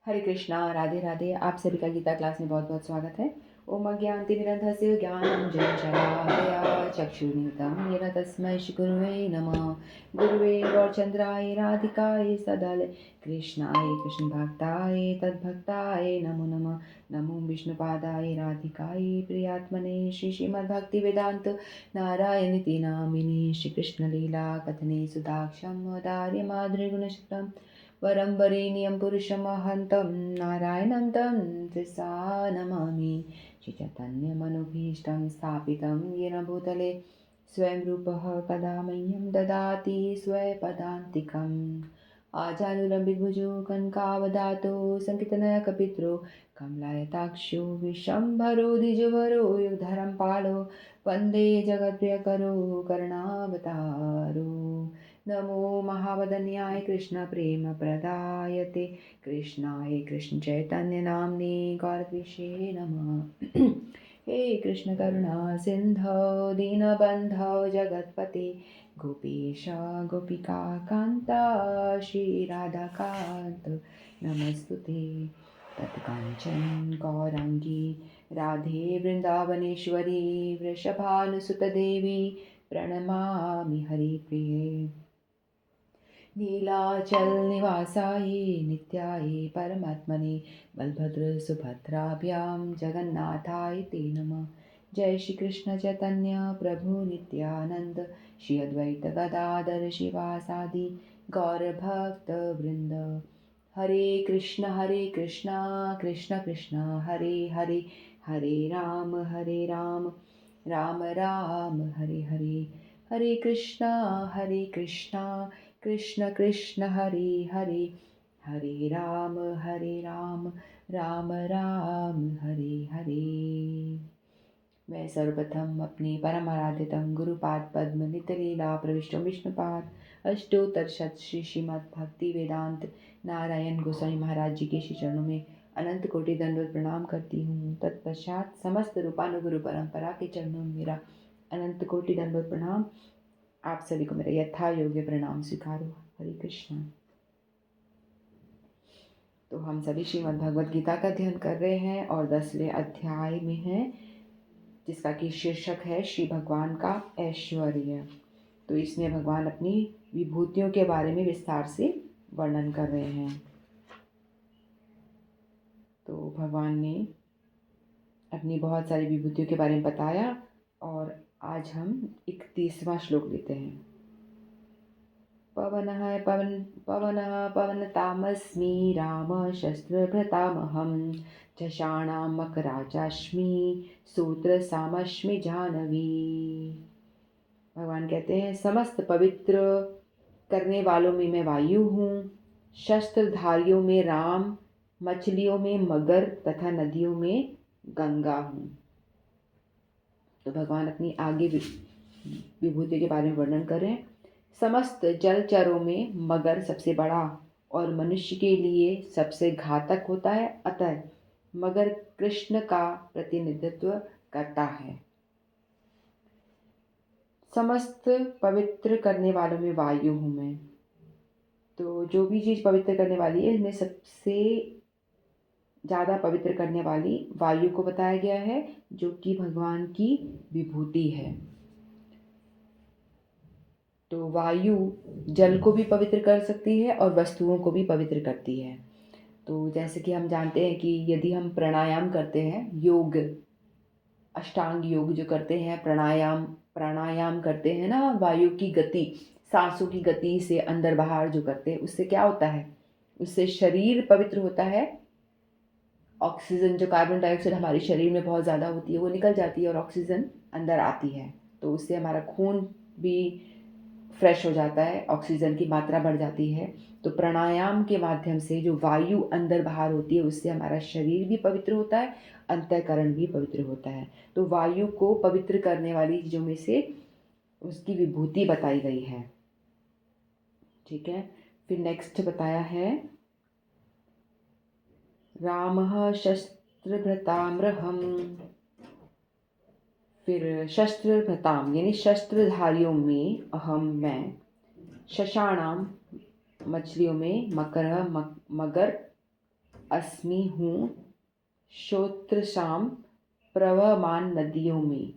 हरे कृष्णा, राधे राधे। आप सभी का गीता क्लास में बहुत बहुत स्वागत है। ओम अज्ञानतिमिरन्धस्य ज्ञानञ्जनशलाकया चक्षुर्निमित्तं येन तस्मै श्रीगुरुवे नमः। गुरुवे गौरचन्द्राय राधिकाय सदाले कृष्णाय कृष्णभक्ताय तद्भक्ताय नमो नमः। नमो विष्णुपादाय राधिकाय प्रियात्मने श्रीमद्भक्तिवेदान्त नारायणीति नामिने श्रीकृष्णलीला कथने सुदाक्षं दार्य माधुर्यगुणशतम् वरं वरेण्यं पुरुषमहन्तं नारायणं तं त्रिसा नमामि। श्रीचैतन्यमनुभीष्टं स्थापितं येन भूतले स्वयं रूपः कदा मह्यं ददाति स्वपदान्तिकम्। आजानुलम्बितभुजो कनकावदातो सङ्कीर्तनयकपित्रो कमलायताक्षो विश्वम्भरो द्विजवरो युगधरं पालो वन्दे जगद्प्रियकरो करुणावतारो। नमो महावदन्याय कृष्णप्रेमप्रदायते कृष्णाय कृष्णचैतन्यनाम्ने गौरद्विषे नमः। हे कृष्ण करुणा सिन्धो दीनबन्धो जगत्पते गोपेश गोपिका कान्ता श्रीराधाकान्त नमस्तुते। तत्काञ्चन गौराङ्गी राधे वृन्दावनेश्वरी वृषभानुसुतदेवी प्रणमामि हरिप्रिये। नीलाचल निवासाय नित्याय परमात्मने बलभद्र सुभद्राभ्यां जगन्नाथाय ते नमः। जय श्री कृष्ण चैतन्य प्रभु नित्यानंद श्री अद्वैत गदाधर शिवासादि गौर भक्त वृंद। हरे कृष्ण कृष्ण कृष्ण हरे हरे, हरे राम राम राम हरे हरे। हरे कृष्णा कृष्ण कृष्ण हरे हरे, हरे राम राम राम हरे हरे। मैं सर्वप्रथम अपने परम आराध्यतम गुरुपाद पद्म नित्यलीला प्रविष्टो विष्णुपाद अष्टोत्तर शत श्री श्रीमद् भक्ति वेदांत नारायण गोस्वामी महाराज जी के श्री चरणों में अनंत कोटि दंडवत प्रणाम करती हूँ। तत्पश्चात समस्त रूपानुगुरु परंपरा के चरणों में मेरा अनंत कोटि दंडवत प्रणाम। आप सभी को मेरा यथा योग्य प्रणाम स्वीकारो। हरे कृष्ण। तो हम सभी श्रीमद् भगवद गीता का अध्ययन कर रहे हैं और 10वें अध्याय में हैं, जिसका कि शीर्षक है श्री भगवान का ऐश्वर्य। तो इसमें भगवान अपनी विभूतियों के बारे में विस्तार से वर्णन कर रहे हैं। तो भगवान ने अपनी बहुत सारी विभूतियों के बारे में बताया और आज हम 31वां श्लोक लेते हैं। पवनः पवनतामस्मि राम शस्त्रभृतामहं झषाणां मकराजास्मि सूत्रसामस्मि जानवी। भगवान कहते हैं समस्त पवित्र करने वालों में मैं वायु हूँ, शस्त्रधारियों में राम, मछलियों में मगर तथा नदियों में गंगा हूँ। तो भगवान अपनी आगे विभूति के बारे में वर्णन करें। समस्त जलचरों में मगर सबसे बड़ा और मनुष्य के लिए सबसे घातक होता है, अतः मगर कृष्ण का प्रतिनिधित्व करता है। समस्त पवित्र करने वालों में वायु हूँ मैं। तो जो भी चीज़ पवित्र करने वाली है, इसमें सबसे ज़्यादा पवित्र करने वाली वायु को बताया गया है, जो कि भगवान की विभूति है। तो वायु जल को भी पवित्र कर सकती है और वस्तुओं को भी पवित्र करती है। तो जैसे कि हम जानते हैं कि यदि हम प्राणायाम करते हैं, योग अष्टांग योग जो करते हैं, प्राणायाम करते हैं ना, वायु की गति, सांसों की गति से अंदर बाहर जो करते हैं, उससे क्या होता है, उससे शरीर पवित्र होता है। ऑक्सीजन जो कार्बन डाइऑक्साइड हमारे शरीर में बहुत ज़्यादा होती है वो निकल जाती है और ऑक्सीजन अंदर आती है। तो उससे हमारा खून भी फ्रेश हो जाता है, ऑक्सीजन की मात्रा बढ़ जाती है। तो प्राणायाम के माध्यम से जो वायु अंदर बाहर होती है, उससे हमारा शरीर भी पवित्र होता है, अंतःकरण भी पवित्र होता है। तो वायु को पवित्र करने वाली चीज़ों में से उसकी विभूति बताई गई है। ठीक है। फिर नेक्स्ट बताया है रामः शस्त्रभृताम्रहम्। फिर शस्त्रभृताम यानी शस्त्रधारियों में अहम मैं, शशाणाम मछलियों में, मकर मगर अस्मि हूँ श्रोत्रशाम प्रवहमान नदियों में,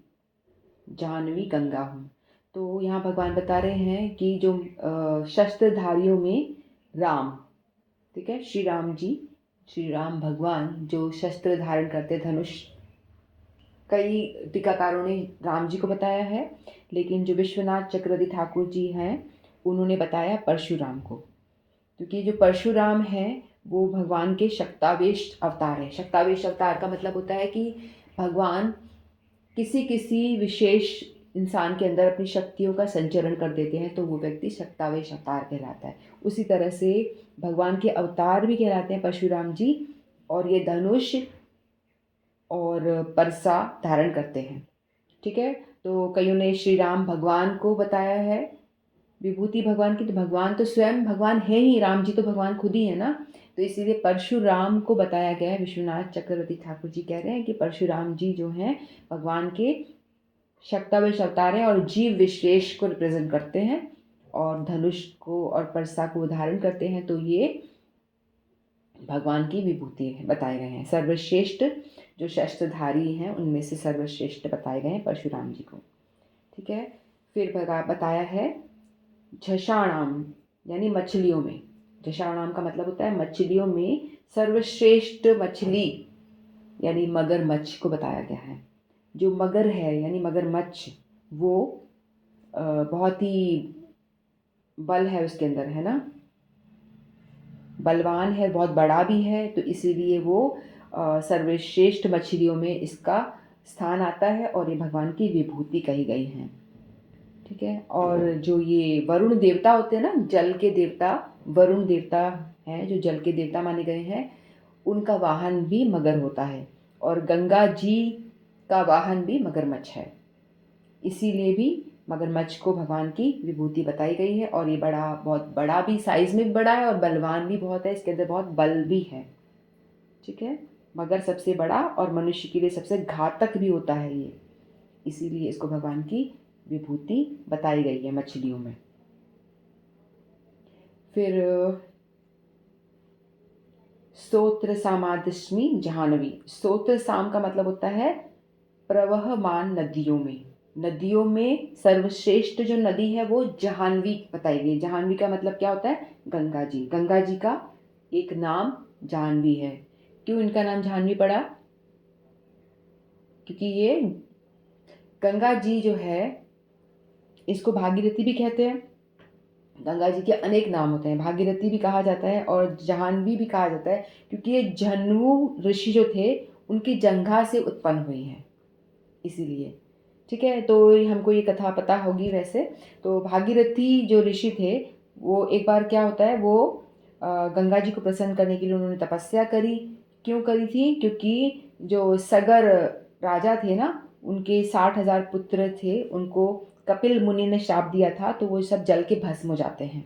जाह्नवी गंगा हूँ। तो यहाँ भगवान बता रहे हैं कि जो शस्त्रधारियों में राम, ठीक है, श्री राम जी, श्री राम भगवान जो शस्त्र धारण करते, धनुष, कई टीकाकारों ने राम जी को बताया है, लेकिन जो विश्वनाथ चक्रवर्ती ठाकुर जी हैं उन्होंने बताया परशुराम को, क्योंकि जो परशुराम है वो भगवान के शक्तावेश अवतार है। शक्तावेश अवतार का मतलब होता है कि भगवान किसी किसी विशेष इंसान के अंदर अपनी शक्तियों का संचरण कर देते हैं, तो वो व्यक्ति शक्तावेश अवतार कहलाता है। उसी तरह से भगवान के अवतार भी कहलाते हैं परशुराम जी, और ये धनुष और परसा धारण करते हैं, ठीक है। तो कईयों ने श्री राम भगवान को बताया है विभूति भगवान की, तो भगवान तो स्वयं भगवान है ही, राम जी तो भगवान खुद ही है ना। तो इसीलिए परशुराम को बताया गया है। विश्वनाथ चक्रवर्ती ठाकुर जी कह रहे हैं कि परशुराम जी जो हैं भगवान के शक्तावेश अवतार हैं और जीव विशेष को रिप्रेजेंट करते हैं, और धनुष को और परसा को धारण करते हैं। तो ये भगवान की विभूति है, बताए गए हैं। सर्वश्रेष्ठ जो शस्त्रधारी हैं उनमें से सर्वश्रेष्ठ बताए गए हैं परशुराम जी को, ठीक है। फिर बताया है झषाणाम, यानी मछलियों में। झषाणाम का मतलब होता है मछलियों में सर्वश्रेष्ठ मछली, यानी मगरमच्छ को बताया गया है। जो मगर है यानी मगरमच्छ, वो बहुत ही बल है उसके अंदर, है ना, बलवान है, बहुत बड़ा भी है, तो इसीलिए वो सर्वश्रेष्ठ मछलियों में इसका स्थान आता है और ये भगवान की विभूति कही गई है, ठीक है। और जो ये वरुण देवता होते हैं ना, जल के देवता, वरुण देवता हैं जो जल के देवता माने गए हैं, उनका वाहन भी मगर होता है, और गंगा जी का वाहन भी मगरमच्छ है। इसीलिए भी मगरमच्छ को भगवान की विभूति बताई गई है। और ये बड़ा, बहुत बड़ा भी, साइज में भी बड़ा है और बलवान भी बहुत है, इसके अंदर बहुत बल भी है, ठीक है। मगर सबसे बड़ा और मनुष्य के लिए सबसे घातक भी होता है ये, इसीलिए इसको भगवान की विभूति बताई गई है मछलियों में। फिर स्तोत्र सामादस्मि जाह्नवी। स्तोत्र साम का मतलब होता है प्रवहमान नदियों में। नदियों में सर्वश्रेष्ठ जो नदी है वो जाह्नवी बताई गई। जाह्नवी का मतलब क्या होता है? गंगा जी। गंगा जी का एक नाम जाह्नवी है। क्यों इनका नाम जाह्नवी पड़ा? क्योंकि ये गंगा जी जो है, इसको भागीरथी भी कहते हैं। गंगा जी के अनेक नाम होते हैं, भागीरथी भी कहा जाता है और जाह्नवी भी कहा जाता है, क्योंकि ये झन्नू ऋषि जो थे उनकी जंघा से उत्पन्न हुई हैं, इसीलिए, ठीक है। तो हमको ये कथा पता होगी वैसे। तो भागीरथी जो ऋषि थे, वो एक बार क्या होता है, वो गंगा जी को प्रसन्न करने के लिए उन्होंने तपस्या करी। क्यों करी थी? क्योंकि जो सगर राजा थे ना, उनके 60,000 पुत्र थे, उनको कपिल मुनि ने श्राप दिया था, तो वो सब जल के भस्म हो जाते हैं।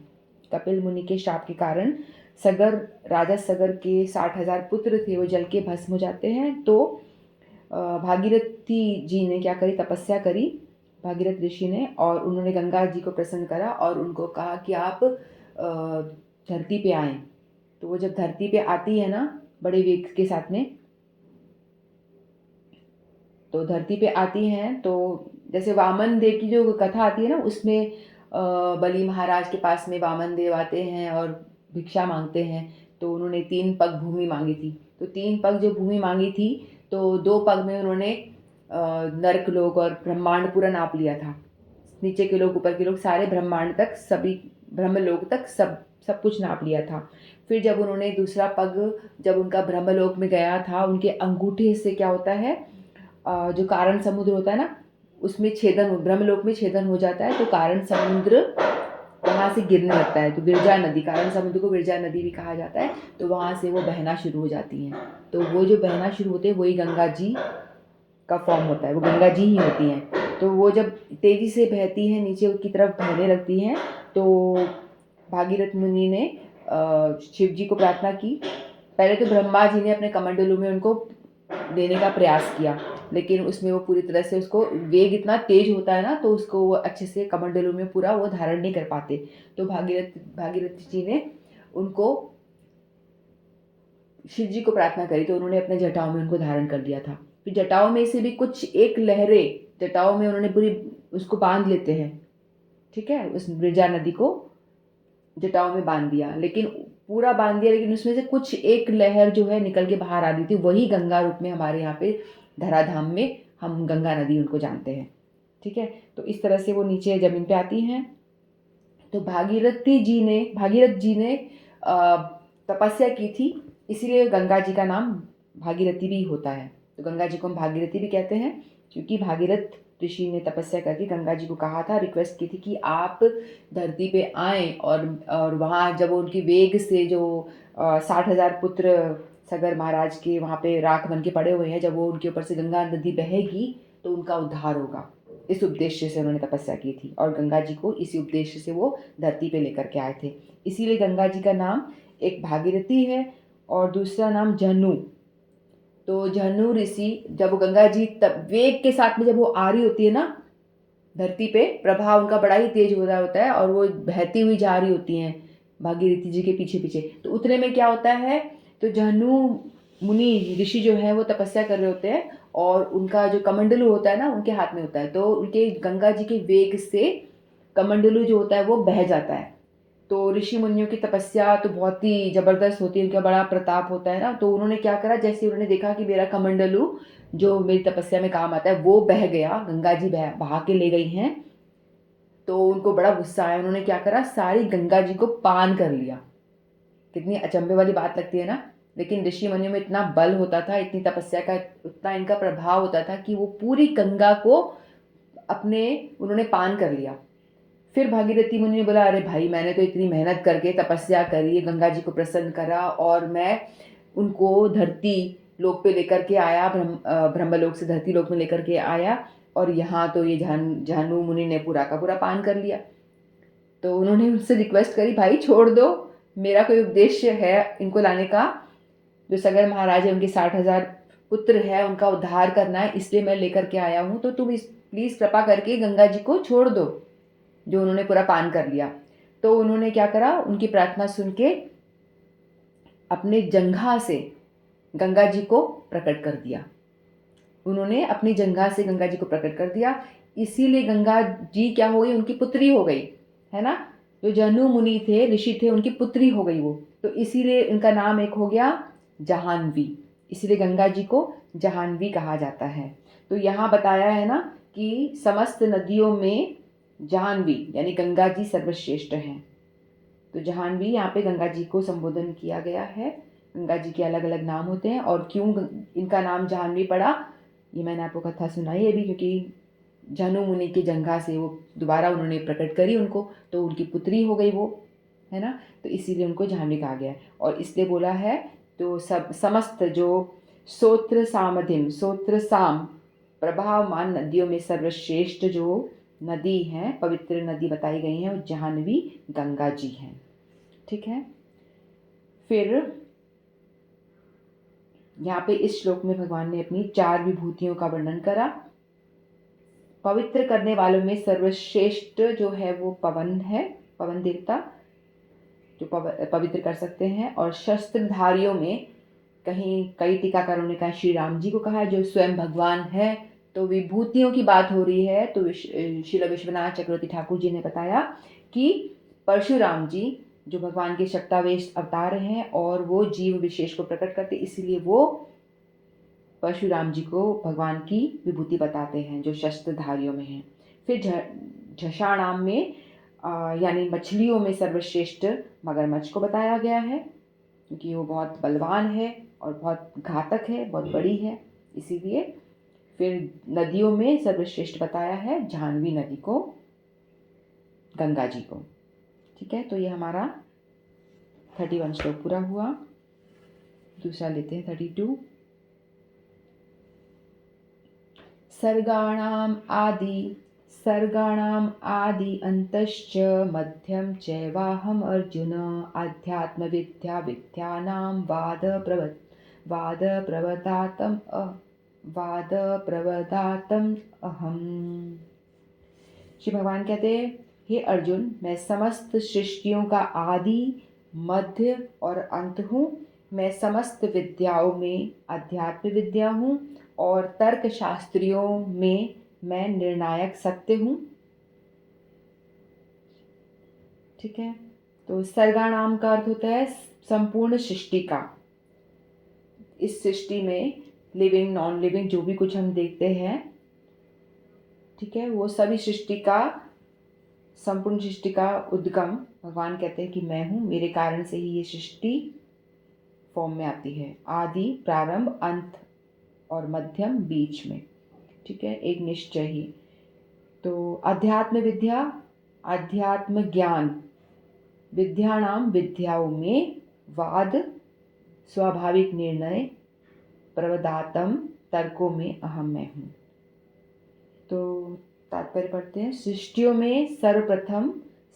कपिल मुनि के श्राप के कारण सगर, राजा सगर के 60,000 पुत्र थे, वो जल के भस्म हो जाते हैं। तो भागीरथी जी ने क्या करी, तपस्या करी भागीरथ ऋषि ने, और उन्होंने गंगा जी को प्रसन्न करा और उनको कहा कि आप धरती पे आएं। तो वो जब धरती पे आती है ना बड़े वेग के साथ में, तो धरती पे आती हैं, तो जैसे वामन देव की जो कथा आती है ना, उसमें बलि महाराज के पास में वामन देव आते हैं और भिक्षा मांगते हैं। तो उन्होंने 3 पग भूमि मांगी थी। तो 3 पग जो भूमि मांगी थी, तो 2 पग में उन्होंने नर्क लोक और ब्रह्मांड पूरा नाप लिया था। नीचे के लोग, ऊपर के लोग, सारे ब्रह्मांड तक, सभी ब्रह्मलोक तक सब सब कुछ नाप लिया था। फिर जब उन्होंने दूसरा पग, जब उनका ब्रह्मलोक में गया था, उनके अंगूठे से क्या होता है, जो कारण समुद्र होता है ना, उसमें छेदन, ब्रह्मलोक में छेदन हो जाता है, तो कारण समुद्र वहाँ से गिरने लगता है। तो विरजा नदी, कारण समुद्र को विरजा नदी भी कहा जाता है, तो वहाँ से वो बहना शुरू हो जाती हैं। तो वो जो बहना शुरू होते हैं वही गंगा जी का फॉर्म होता है, वो गंगा जी ही होती हैं। तो वो जब तेज़ी से बहती हैं, नीचे की तरफ बहने लगती हैं, तो भागीरथ मुनि ने शिव जी को प्रार्थना की। पहले तो ब्रह्मा जी ने अपने कमंडलू में उनको देने का प्रयास किया, लेकिन उसमें वो पूरी तरह से, उसको वेग इतना तेज होता है ना, तो उसको वो अच्छे से कमंडलू में पूरा वो धारण नहीं कर पाते। तो भागीरथ जी ने उनको शिव जी को प्रार्थना करी तो उन्होंने अपने जटाओं में उनको धारण कर लिया था। फिर जटाओं में से भी कुछ एक लहरें जटाओं में उन्होंने पूरी उसको बांध लेते हैं, ठीक है, उस विरजा नदी को जटाओं में बांध दिया, लेकिन पूरा बांध दिया, लेकिन उसमें से कुछ एक लहर जो है निकल के बाहर आ रही थी, वही गंगा रूप में हमारे यहाँ पे धराधाम में हम गंगा नदी उनको जानते हैं, ठीक है। तो इस तरह से वो नीचे ज़मीन पे आती हैं। तो भागीरथ जी ने तपस्या की थी, इसीलिए गंगा जी का नाम भागीरथी भी होता है। तो गंगा जी को हम भागीरथी भी कहते हैं, क्योंकि भागीरथ ऋषि ने तपस्या करके गंगा जी को कहा था, रिक्वेस्ट की थी कि आप धरती पे आएँ, और वहाँ जब उनकी वेग से जो 60,000 पुत्र सगर महाराज के वहाँ पे राख बन के पड़े हुए हैं, जब वो उनके ऊपर से गंगा नदी बहेगी तो उनका उद्धार होगा। इस उद्देश्य से उन्होंने तपस्या की थी, और गंगा जी को इसी उद्देश्य से वो धरती पे लेकर के आए थे। इसीलिए गंगा जी का नाम एक भागीरथी है और दूसरा नाम जहनु। तो जहनु ऋषि जब वो गंगा जी तब वेग के साथ में जब वो आ रही होती है ना धरती पे, प्रभाव उनका बड़ा ही तेज हो रहा होता है और वो बहती हुई जा रही होती हैं भागीरथी जी के पीछे पीछे। तो उतने में क्या होता है, तो जहनु मुनि ऋषि जो है वो तपस्या कर रहे होते हैं, और उनका जो कमंडलू होता है ना उनके हाथ में होता है, तो उनके गंगा जी के वेग से कमंडलू जो होता है वो बह जाता है। तो ऋषि मुनियों की तपस्या तो बहुत ही जबरदस्त होती है, उनका बड़ा प्रताप होता है ना। तो उन्होंने क्या करा, जैसे उन्होंने देखा कि मेरा कमंडलू जो मेरी तपस्या में काम आता है वो बह गया, गंगा जी बहा के ले गई हैं, तो उनको बड़ा गुस्सा आया। उन्होंने क्या करा, सारी गंगा जी को पान कर लिया। कितनी अचंभे वाली बात लगती है ना, लेकिन ऋषि मुनियों में इतना बल होता था, इतनी तपस्या का उतना इनका प्रभाव होता था कि वो पूरी गंगा को अपने उन्होंने पान कर लिया। फिर भागीरथी मुनि ने बोला, अरे भाई मैंने तो इतनी मेहनत करके तपस्या करी, गंगा जी को प्रसन्न करा, और मैं उनको धरती लोक पे लेकर के आया, ब्रह्मलोक से धरती लोक में लेकर के आया, और यहाँ तो ये झानु मुनि ने पूरा का पूरा पान कर लिया। तो उन्होंने उनसे रिक्वेस्ट करी, भाई छोड़ दो, मेरा कोई उद्देश्य है इनको लाने का, जो सगर महाराज है उनके 60,000 पुत्र है, उनका उद्धार करना है, इसलिए मैं लेकर के आया हूँ, तो तुम इस प्लीज़ कृपा करके गंगा जी को छोड़ दो, जो उन्होंने पूरा पान कर लिया। तो उन्होंने क्या करा, उनकी प्रार्थना सुन के अपने जंघा से गंगा जी को प्रकट कर दिया। उन्होंने अपनी जंघा से गंगा जी को प्रकट कर दिया, इसीलिए गंगा जी क्या हो गई, उनकी पुत्री हो गई, है ना। जो जहनु मुनि थे, ऋषि थे, उनकी पुत्री हो गई वो, तो इसीलिए उनका नाम एक हो गया जहानवी। इसीलिए गंगा जी को जहानवी कहा जाता है। तो यहाँ बताया है ना कि समस्त नदियों में जाह्नवी यानी गंगा जी सर्वश्रेष्ठ हैं। तो जाह्नवी यहाँ पे गंगा जी को संबोधन किया गया है। गंगा जी के अलग अलग नाम होते हैं, और क्यों इनका नाम जाह्नवी पड़ा, ये मैंने आपको कथा सुनाई है भी, क्योंकि जहनु मुनि की जंघा से वो दोबारा उन्होंने प्रकट करी उनको, तो उनकी पुत्री हो गई वो, है ना। तो इसीलिए उनको जाह्नवी कहा गया है। और इसलिए बोला है, तो सब समस्त जो सोत्र साम प्रभावमान नदियों में सर्वश्रेष्ठ जो नदी है, पवित्र नदी बताई गई है, वो जाह्नवी गंगा जी हैं, ठीक है। फिर यहाँ पे इस श्लोक में भगवान ने अपनी 4 विभूतियों का वर्णन करा। पवित्र करने वालों में सर्वश्रेष्ठ जो है वो पवन है, पवन देवता जो पवित्र कर सकते हैं। और शस्त्रधारियों में कहीं कई टीकाकारों ने कहा श्री राम जी को कहा है, जो स्वयं भगवान है। तो विभूतियों की बात हो रही है, तो श्रील विश्वनाथ चक्रवर्ती ठाकुर जी ने बताया कि परशुराम जी जो भगवान के शक्तावेश अवतार हैं, और वो जीव विशेष को प्रकट करते, इसीलिए वो परशुराम जी को भगवान की विभूति बताते हैं जो शस्त्रधारियों में है। फिर झषाणाम में यानी मछलियों में सर्वश्रेष्ठ मगरमच्छ को बताया गया है, क्योंकि वो बहुत बलवान है और बहुत घातक है, बहुत बड़ी है, इसीलिए। फिर नदियों में सर्वश्रेष्ठ बताया है जाह्नवी नदी को, गंगा जी को, ठीक है। तो ये हमारा 31 श्लोक पूरा हुआ। दूसरा लेते हैं 32। सर्गाणाम आदि अंतश्च मध्यम चैवाहम अर्जुन आध्यात्मविद्या विद्यानां वाद प्रवदातम अहम। श्री भगवान कहते हैं, हे अर्जुन, मैं समस्त सृष्टियों का आदि, मध्य और अंत हूँ। मैं समस्त विद्याओं में अध्यात्म विद्या हूँ और तर्क शास्त्रियों में मैं निर्णायक सत्य हूँ। ठीक है, तो सर्गाणाम का अर्थ होता है संपूर्ण सृष्टि का। इस सृष्टि में लिविंग नॉन लिविंग जो भी कुछ हम देखते हैं, ठीक है, वो सभी सृष्टि का, संपूर्ण सृष्टि का उद्गम भगवान कहते हैं कि मैं हूँ, मेरे कारण से ही ये सृष्टि फॉर्म में आती है। आदि, प्रारंभ, अंत और मध्यम बीच में, ठीक है, एक निश्चय ही। तो अध्यात्म विद्या, अध्यात्म ज्ञान, विद्यानाम विद्याओं में वाद, स्वाभाविक निर्णय, प्रवदातम, तर्कों में अहम मैं हूँ। तो तात्पर्य पढ़ते हैं। सृष्टियों में सर्वप्रथम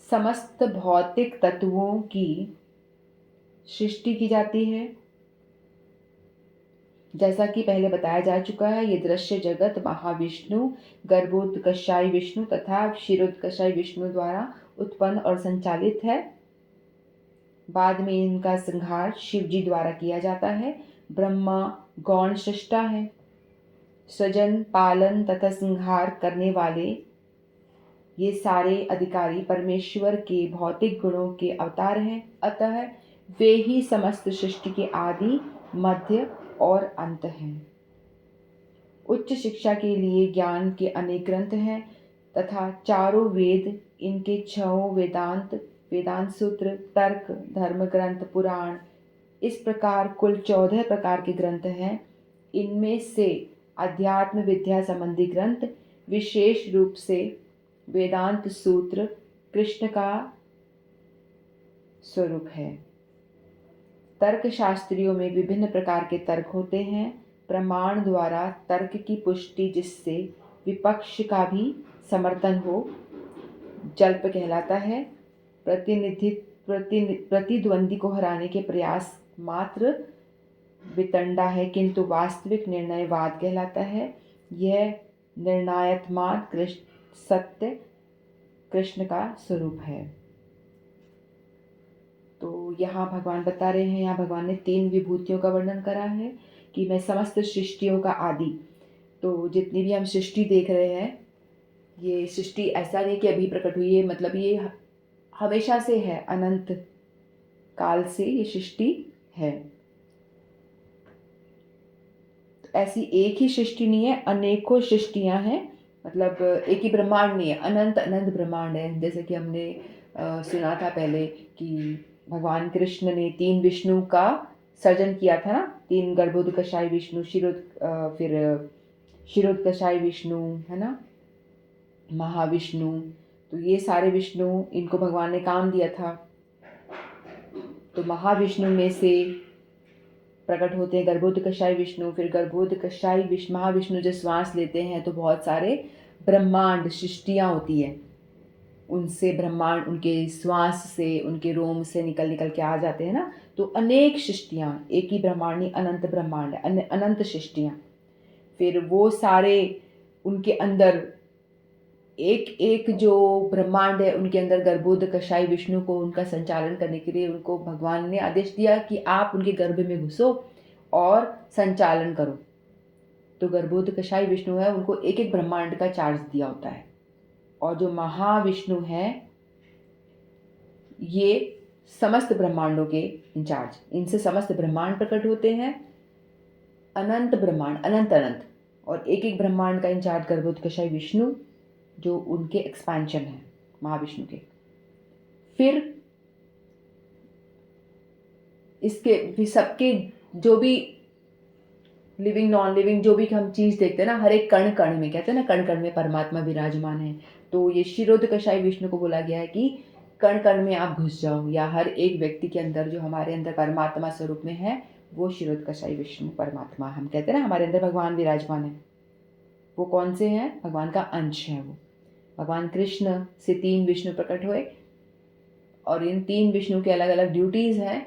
समस्त भौतिक तत्वों की सृष्टि की जाती है। जैसा कि पहले बताया जा चुका है, ये दृश्य जगत महाविष्णु, गर्भोत्कर्षाई विष्णु तथा क्षीरोत्कर्षाई विष्णु द्वारा उत्पन्न और संचालित है। बाद में इनका संहार शिव जी द्वारा किया जाता है। ब्रह्मा गौण सृष्टा है। सृजन, पालन तथा संहार करने वाले ये सारे अधिकारी परमेश्वर के भौतिक गुणों के अवतार हैं। अतः वे ही समस्त सृष्टि के आदि, मध्य और अंत हैं। उच्च शिक्षा के लिए ज्ञान के अनेक ग्रंथ हैं तथा चारों वेद, इनके छहों वेदांत, वेदांत सूत्र, तर्क, धर्म ग्रंथ, पुराण, इस प्रकार कुल 14 प्रकार के ग्रंथ हैं। इनमें से अध्यात्म विद्या संबंधी ग्रंथ, विशेष रूप से वेदांत सूत्र, कृष्ण का स्वरूप है। तर्क शास्त्रियों में विभिन्न प्रकार के तर्क होते हैं। प्रमाण द्वारा तर्क की पुष्टि जिससे विपक्ष का भी समर्थन हो, जल्प कहलाता है। प्रतिद्वंदी को हराने के प्रयास मात्र वितंडा है, किंतु वास्तविक निर्णयवाद कहलाता है। यह निर्णायत्माद सत्य कृष्ण का स्वरूप है। तो यहाँ भगवान बता रहे हैं, यहाँ भगवान ने 3 विभूतियों का वर्णन करा है कि मैं समस्त सृष्टियों का आदि। तो जितनी भी हम सृष्टि देख रहे हैं, ये सृष्टि ऐसा नहीं कि अभी प्रकट हुई है, मतलब ये हमेशा से है, अनंत काल से ये सृष्टि है। तो ऐसी एक ही सृष्टि नहीं है, अनेकों सृष्टियां हैं, मतलब एक ही ब्रह्मांड नहीं है, अनंत अनंत ब्रह्मांड है। जैसे कि हमने सुना था पहले कि भगवान कृष्ण ने 3 विष्णु का सर्जन किया था ना, 3 गर्भोत्कर्षाई विष्णु, फिर क्षीरोत्कर्षाई विष्णु, है ना, महाविष्णु। तो ये सारे विष्णु, इनको भगवान ने काम दिया था। तो महाविष्णु में से प्रकट होते हैं गर्भोत्कर्षाई विष्णु। फिर गर्भोत्कर्षाई महाविष्णु जब श्वास लेते हैं तो बहुत सारे ब्रह्मांड सृष्टियाँ होती है, उनसे ब्रह्मांड उनके श्वास से, उनके रोम से निकल निकल के आ जाते हैं ना। तो अनेक सृष्टियाँ, एक ही ब्रह्मांड नहीं, अनंत ब्रह्मांड, अनंत सृष्टियाँ। फिर वो सारे उनके अंदर एक एक जो ब्रह्मांड है, उनके अंदर गर्भोत्कर्षाई विष्णु को उनका संचालन करने के लिए उनको भगवान ने आदेश दिया कि आप उनके गर्भ में घुसो और संचालन करो। तो गर्भोत्कर्षाई विष्णु है, उनको एक एक ब्रह्मांड का चार्ज दिया होता है। और जो महाविष्णु है, ये समस्त ब्रह्मांडों के इंचार्ज, इनसे समस्त ब्रह्मांड प्रकट होते हैं। अनंत ब्रह्मांड, अनंत अनंत, और एक एक ब्रह्मांड का इंचार्ज गर्भोत्कर्षाई विष्णु, जो उनके एक्सपेंशन है महाविष्णु के। फिर इसके सबके जो भी लिविंग नॉन लिविंग जो भी हम चीज़ देखते हैं ना, हर एक कण कण में, कहते हैं ना, कण कण में परमात्मा विराजमान है। तो ये क्षीरोदकशाई विष्णु को बोला गया है कि कण कण में आप घुस जाओ, या हर एक व्यक्ति के अंदर जो हमारे अंदर परमात्मा स्वरूप में है, वो क्षीरोदकशाई विष्णु परमात्मा, हम कहते हैं ना, हमारे अंदर भगवान विराजमान है। वो कौन से हैं? भगवान का अंश है वो। भगवान कृष्ण से 3 विष्णु प्रकट हुए, और इन 3 विष्णु के अलग अलग ड्यूटीज़ हैं।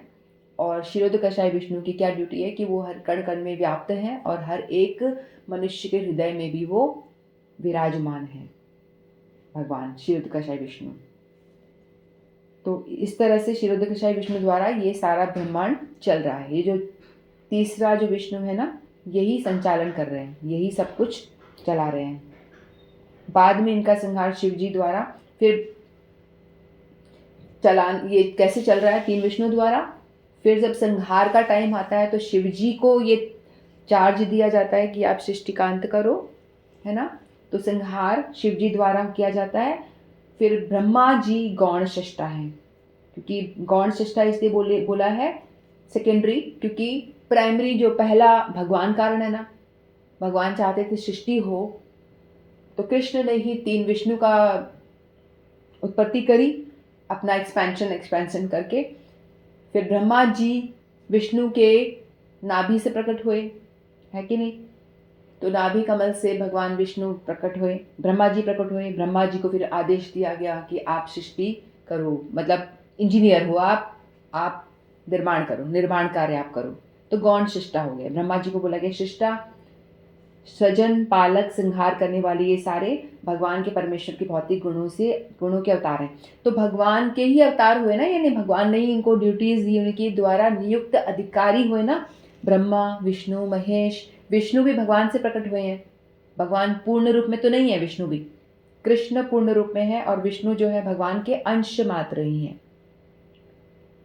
और क्षीरोदकशाई विष्णु की क्या ड्यूटी है कि वो हर कण कण में व्याप्त हैं और हर एक मनुष्य के हृदय में भी वो विराजमान है, भगवान क्षीरोदकशाई विष्णु। तो इस तरह से क्षीरोदकशाही विष्णु द्वारा ये सारा ब्रह्मांड चल रहा है। ये जो तीसरा जो विष्णु है ना, यही संचालन कर रहे हैं, यही सब कुछ चला रहे हैं। बाद में इनका संहार शिव जी द्वारा फिर चलान, ये कैसे चल रहा है, 3 विष्णु द्वारा। फिर जब संहार का टाइम आता है तो शिव जी को ये चार्ज दिया जाता है कि आप सृष्टिकांत करो, है ना। तो संहार शिव जी द्वारा किया जाता है। फिर ब्रह्मा जी गौण सृष्टा है, क्योंकि गौण सृष्टा इसलिए बोला है सेकेंडरी, क्योंकि प्राइमरी जो पहला भगवान कारण है ना, भगवान चाहते थे सृष्टि हो, तो कृष्ण ने ही 3 विष्णु का उत्पत्ति करी, अपना एक्सपेंशन करके। फिर ब्रह्मा जी विष्णु के नाभि से प्रकट हुए, है कि नहीं। तो नाभि कमल से भगवान विष्णु प्रकट हुए, ब्रह्मा जी प्रकट हुए। ब्रह्मा जी को फिर आदेश दिया गया कि आप सृष्टि करो, मतलब इंजीनियर हो आप निर्माण करो, निर्माण कार्य आप करो। तो गौण सृष्टा हो गए। ब्रह्मा जी को बोला गया सृष्टा, सृजन, पालक, संहार करने वाले, ये सारे भगवान के परमेश्वर के भौतिक गुणों के अवतार हैं। तो भगवान के ही अवतार हुए ना, यानी भगवान ने ही इनको ड्यूटीज दी, उनके द्वारा नियुक्त अधिकारी हुए ना। ब्रह्मा, विष्णु, महेश। विष्णु भी भगवान से प्रकट हुए हैं। भगवान पूर्ण रूप में तो नहीं है, विष्णु भी, कृष्ण पूर्ण रूप में है और विष्णु जो है भगवान के अंश मात्र ही हैं।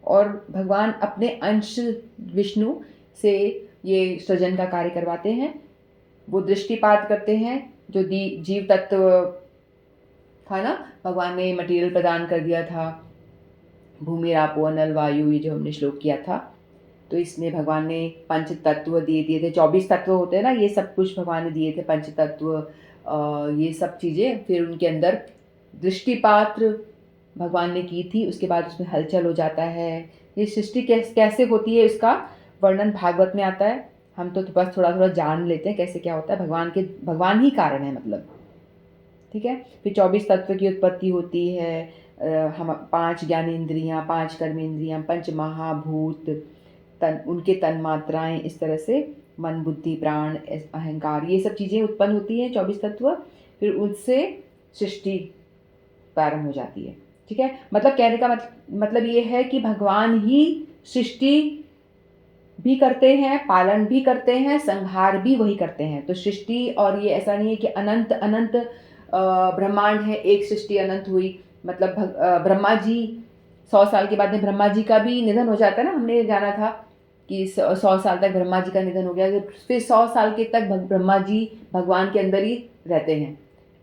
और भगवान अपने अंश विष्णु से ये सृजन का कार्य करवाते हैं। वो दृष्टिपात करते हैं, जो जीव तत्व था ना, भगवान ने मटेरियल प्रदान कर दिया था, भूमि, आपो, अनल, वायु, ये जो हमने श्लोक किया था। तो इसमें भगवान ने पंच तत्व दिए थे, 24 तत्व होते हैं ना, ये सब कुछ भगवान ने दिए थे, पंच तत्व, ये सब चीज़ें। फिर उनके अंदर दृष्टिपात भगवान ने की थी, उसके बाद उसमें हलचल हो जाता है। ये सृष्टि कैसे होती है इसका वर्णन भागवत में आता है, हम तो बस थोड़ा थोड़ा जान लेते हैं कैसे क्या होता है। भगवान ही कारण है, मतलब, ठीक है। फिर 24 तत्व की उत्पत्ति होती है। हम 5 ज्ञानेंद्रियाँ, 5 कर्मेंद्रियाँ, 5 महाभूत, उनके तन मात्राएं, इस तरह से मन, बुद्धि, प्राण, अहंकार, ये सब चीज़ें उत्पन्न होती हैं, 24 तत्व। फिर उससे सृष्टि प्रारंभ हो जाती है, ठीक है। मतलब कहने का मतलब ये है कि भगवान ही सृष्टि भी करते हैं, पालन भी करते हैं, संहार भी वही करते हैं। तो सृष्टि, और ये ऐसा नहीं है कि अनंत अनंत ब्रह्मांड है, एक सृष्टि अनंत हुई, मतलब ब्रह्मा जी 100 साल के बाद में ब्रह्मा जी का भी निधन हो जाता है ना, हमने जाना था कि 100 साल तक ब्रह्मा जी का निधन हो गया, फिर 100 साल के तक ब्रह्मा जी भगवान के अंदर ही रहते हैं।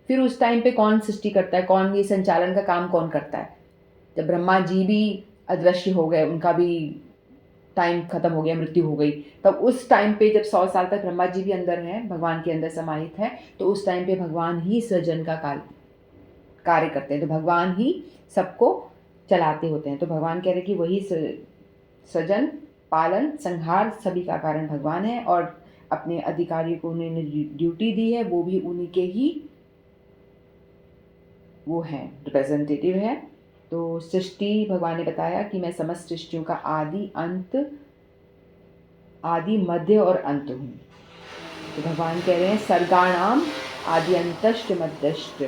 फिर उस टाइम पे कौन सृष्टि करता है, कौन ये संचालन का काम कौन करता है। जब ब्रह्मा जी भी अदृश्य हो गए, उनका भी टाइम खत्म हो गया, मृत्यु हो गई, तब उस टाइम पे जब 100 साल तक ब्रह्मा जी भी अंदर हैं, भगवान के अंदर समाहित है, तो उस टाइम पे भगवान ही सृजन का कार्य करते हैं। तो भगवान ही सबको चलाते होते हैं। तो भगवान कह रहे कि वही सृजन, पालन, संहार सभी का कारण भगवान है, और अपने अधिकारियों को उन्होंने ड्यूटी दी है, वो भी उन्हीं के ही वो हैं, रिप्रेजेंटेटिव है। तो सृष्टि, भगवान ने बताया कि मैं समस्त सृष्टियों का आदि मध्य और अंत हूँ। तो भगवान कह रहे हैं सर्गाणाम आदि अंतश्च मध्यश्च,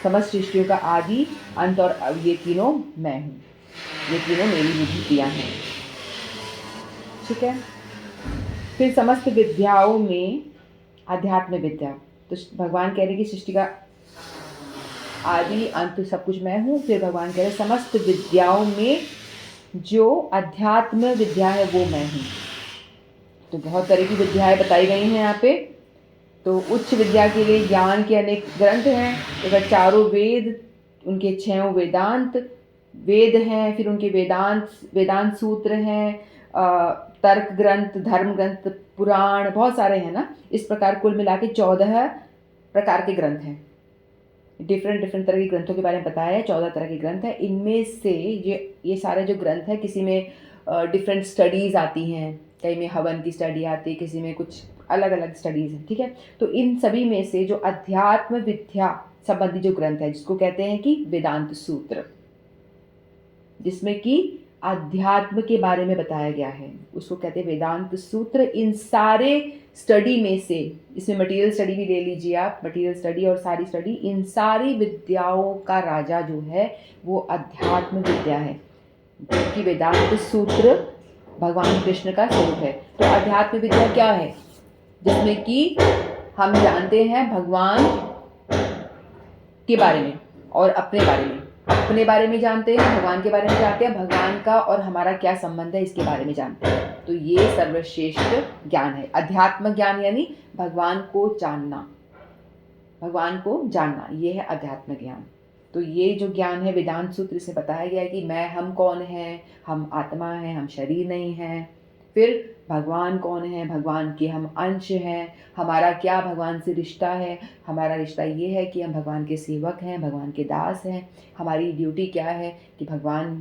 समस्त सृष्टियों का आदि, अंत और ये तीनों मैं हूँ, ये तीनों मेरी विभूतियाँ हैं, ठीक है। फिर समस्त विद्याओं में आध्यात्म विद्या, तो भगवान कह रहे कि सृष्टि का आदि अंत सब कुछ मैं हूँ। फिर भगवान कह रहे समस्त विद्याओं में जो अध्यात्म विद्या है वो मैं हूँ। तो बहुत तरह की विद्याएं बताई गई हैं यहाँ पे। तो उच्च विद्या के लिए ज्ञान के अनेक ग्रंथ हैं, तो चारों वेद, उनके 6 वेदांत वेद हैं, फिर उनके वेदांत सूत्र हैं, तर्क ग्रंथ, धर्म ग्रंथ, पुराण, बहुत सारे हैं ना। इस प्रकार कुल मिला के 14 प्रकार के ग्रंथ हैं। डिफरेंट तरह के ग्रंथों के बारे में बताया है, 14 तरह के ग्रंथ हैं। इनमें से ये सारे जो ग्रंथ हैं, किसी में डिफरेंट स्टडीज़ आती हैं, कहीं में हवन की स्टडी आती है, किसी में कुछ अलग अलग स्टडीज़ हैं, ठीक है। तो इन सभी में से जो अध्यात्म विद्या संबंधी जो ग्रंथ है, जिसको कहते हैं कि वेदांत सूत्र, जिसमें कि अध्यात्म के बारे में बताया गया है, उसको कहते हैं वेदांत सूत्र। इन सारे स्टडी में से, इसमें मटेरियल स्टडी भी ले लीजिए आप, मटेरियल स्टडी और सारी स्टडी, इन सारी विद्याओं का राजा जो है वो अध्यात्म विद्या है, क्योंकि वेदांत सूत्र भगवान कृष्ण का स्वरूप है। तो अध्यात्म विद्या क्या है? जिसमें कि हम जानते हैं भगवान के बारे में और अपने बारे में, अपने बारे में जानते हैं, भगवान के बारे में जानते हैं, भगवान का और हमारा क्या संबंध है इसके बारे में जानते हैं। तो ये सर्वश्रेष्ठ ज्ञान है। अध्यात्म ज्ञान यानी भगवान को जानना, भगवान को जानना, ये है अध्यात्म ज्ञान। तो ये जो ज्ञान है वेदांत सूत्र से बताया गया है कि हम कौन हैं, हम आत्मा हैं, हम शरीर नहीं हैं। फिर भगवान कौन है, भगवान के हम अंश हैं, हमारा क्या भगवान से रिश्ता है। हमारा रिश्ता ये है कि हम भगवान के सेवक हैं, भगवान के दास हैं। हमारी ड्यूटी क्या है कि भगवान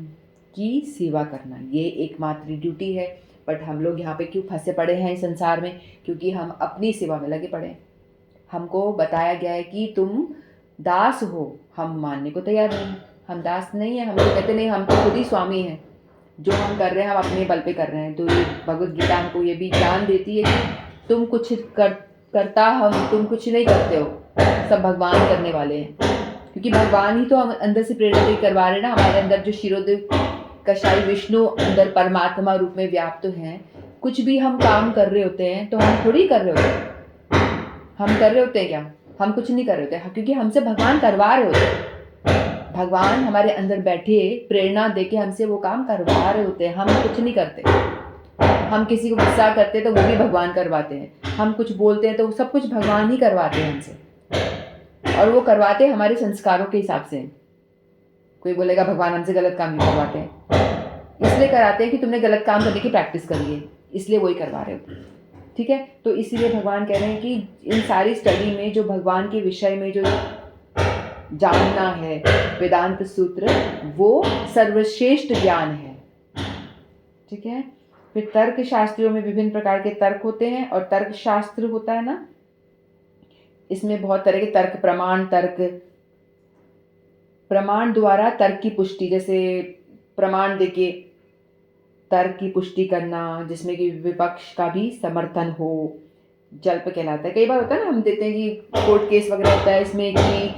की सेवा करना, ये एकमात्र ड्यूटी है। बट हम लोग यहाँ पे क्यों फंसे पड़े हैं इस संसार में? क्योंकि हम अपनी सेवा में लगे पड़े हैं। हमको बताया गया है कि तुम दास हो, हम मानने को तैयार नहीं, हम दास नहीं हैं। हम तो कहते नहीं, हम तो खुद ही स्वामी हैं, जो हम कर रहे हैं हम अपने बल पे कर रहे हैं। तो ये भगवद गीता हमको ये भी ज्ञान देती है कि तुम कुछ करता, तुम कुछ नहीं करते हो, सब भगवान करने वाले हैं। क्योंकि भगवान ही तो हम अंदर से प्रेरणा करवा रहे हैं ना। हमारे अंदर जो शिरोदेव कशाई विष्णु अंदर परमात्मा रूप में व्याप्त हैं, कुछ भी हम काम कर रहे होते हैं तो हम थोड़ी कर रहे होते हैं, हम कर रहे होते हैं क्या? हम कुछ नहीं कर रहे होते, क्योंकि हमसे भगवान करवा रहे होते हैं। भगवान हमारे अंदर बैठे प्रेरणा देके हमसे वो काम करवा रहे होते हैं, हम कुछ नहीं करते। हम किसी को गुस्सा करते हैं तो वो भी भगवान करवाते हैं, हम कुछ बोलते हैं तो सब कुछ भगवान ही करवाते हैं हमसे, और वो करवाते हैं हमारे संस्कारों के हिसाब से। कोई बोलेगा भगवान हमसे गलत काम नहीं करवाते हैं, इसलिए कराते हैं कि तुमने गलत काम करने की प्रैक्टिस करी है, इसलिए वही करवा रहे होते हैं। ठीक है, तो इसीलिए भगवान कह रहे हैं कि इन सारी स्टडी में जो भगवान के विषय में जो जानना है वेदांत सूत्र, वो सर्वश्रेष्ठ ज्ञान है। ठीक है, फिर तर्क शास्त्रियों में विभिन्न प्रकार के तर्क होते हैं, और तर्क शास्त्र होता है ना, इसमें बहुत तरह के तर्क, प्रमाण तर्क, प्रमाण द्वारा तर्क की पुष्टि, जैसे प्रमाण देके तर्क की पुष्टि करना, जिसमें कि विपक्ष का भी समर्थन हो, जल्प कहलाता है। कई बार होता है ना, हम देते हैं कि कोर्ट केस वगैरह होता है, इसमें कि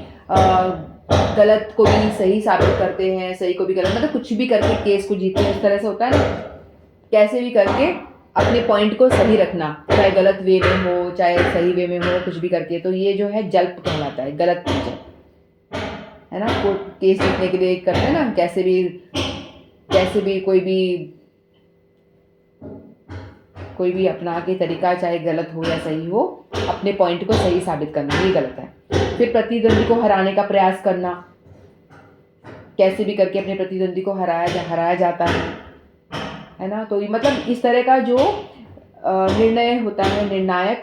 गलत को भी सही साबित करते हैं, सही को भी गलत, मतलब कुछ भी करके केस को जीतते हैं, उस तरह से होता है ना। कैसे भी करके अपने पॉइंट को सही रखना, चाहे गलत वे में हो चाहे सही वे में हो, कुछ भी करके। तो ये जो है जल्प कहलाता है, गलत चीज़ है ना। कोर्ट केस जीतने के लिए करते हैं ना, कैसे भी कोई भी अपना के तरीका, चाहे गलत हो या सही हो, अपने पॉइंट को सही साबित करना, ये गलत है। फिर प्रतिद्वंदी को हराने का प्रयास करना, कैसे भी करके अपने प्रतिद्वंदी को हराया जाता है ना। तो मतलब इस तरह का जो निर्णय होता है, निर्णायक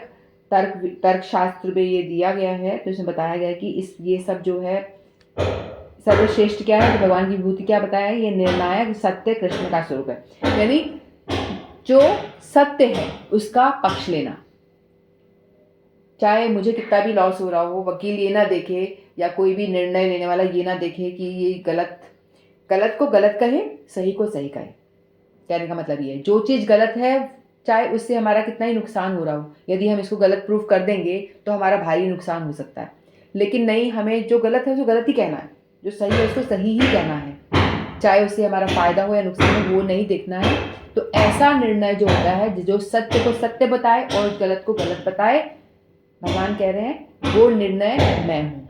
तर्क शास्त्र में ये दिया गया है। तो इसमें बताया गया है कि ये सब जो है सर्वश्रेष्ठ क्या है, तो भगवान की विभूति क्या बताया है, ये निर्णायक सत्य कृष्ण का स्वरूप है। यानी जो सत्य है उसका पक्ष लेना, चाहे मुझे कितना भी लॉस हो रहा हो, वकील ये ना देखे या कोई भी निर्णय लेने वाला ये ना देखे कि ये गलत को गलत कहे, सही को सही कहे। कहने का मतलब ये है, जो चीज़ गलत है चाहे उससे हमारा कितना ही नुकसान हो रहा हो, यदि हम इसको गलत प्रूफ कर देंगे तो हमारा भारी नुकसान हो सकता है। लेकिन नहीं, हमें जो गलत है उसको गलत ही कहना है, जो सही है उसको सही ही कहना है, चाहे उससे हमारा फ़ायदा हो या नुकसान हो, वो नहीं देखना है। तो ऐसा निर्णय जो होता है, जो सत्य को सत्य बताए और गलत को गलत बताए, भगवान कह रहे हैं वो निर्णय मैं हूँ,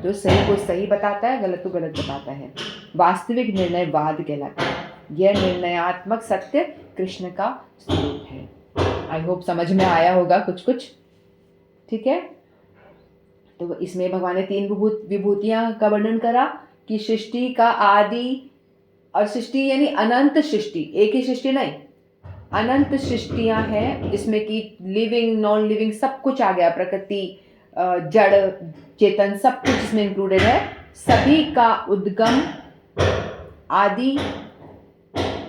जो सही को सही बताता है, गलत को गलत बताता है। वास्तविक निर्णयवाद कहलाता है। यह निर्णयात्मक सत्य कृष्ण का स्वरूप है। आई होप समझ में आया होगा कुछ। ठीक है, तो इसमें भगवान ने 3 विभूतियां का वर्णन करा कि सृष्टि का आदि, और सृष्टि यानी अनंत सृष्टि, एक ही सृष्टि नहीं, अनंत सृष्टियां हैं, जिसमें कि लिविंग नॉन लिविंग सब कुछ आ गया, प्रकृति, जड़ चेतन सब कुछ इसमें इंक्लूडेड है। सभी का उद्गम, आदि,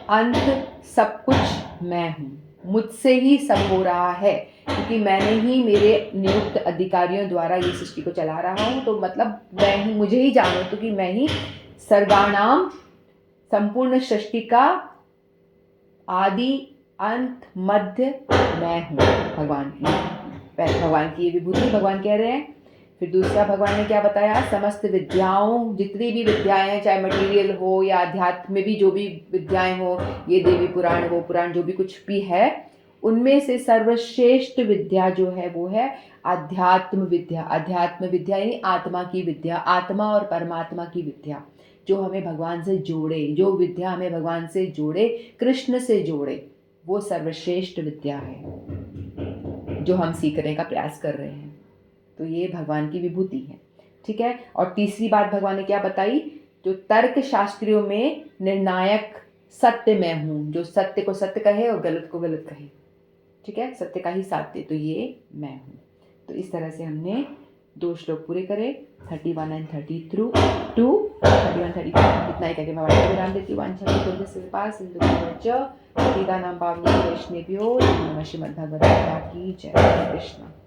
अंत, सब कुछ मैं हूँ, मुझसे ही सब हो रहा है, क्योंकि मैंने ही मेरे नियुक्त अधिकारियों द्वारा ये सृष्टि को चला रहा हूँ। तो मतलब मैं ही, मुझे ही जानो तो कि मैं ही सर्वाणाम, संपूर्ण सृष्टि का आदि अंत मध्य मैं हूँ। भगवान की ये विभूति भगवान कह रहे हैं। फिर दूसरा भगवान ने क्या बताया, समस्त विद्याओं, जितनी भी विद्याएं हैं, चाहे मटेरियल हो या अध्यात्म में भी जो भी विद्याएं हो, ये देवी पुराण वो पुराण जो भी कुछ भी है, उनमें से सर्वश्रेष्ठ विद्या जो है वो है अध्यात्म विद्या। अध्यात्म विद्या यानी आत्मा की विद्या, आत्मा और परमात्मा की विद्या, जो हमें भगवान से जोड़े, जो विद्या हमें भगवान से जोड़े, कृष्ण से जोड़े, वो सर्वश्रेष्ठ विद्या है जो हम सीखने का प्रयास कर रहे हैं। तो ये भगवान की विभूति है, ठीक है। और तीसरी बात भगवान ने क्या बताई, जो तर्क शास्त्रियों में निर्णायक सत्य मैं हूँ, जो सत्य को सत्य कहे और गलत को गलत कहे, ठीक है, सत्य का ही साथ दे, तो ये मैं हूँ। तो इस तरह से हमने 2 श्लोक पूरे करे, 31 एंड 32, 31, 32, इतना ही करके मैं वाणी को विराम देती हूँ। श्रीमद्भगवद्गीता की जय। कृष्ण।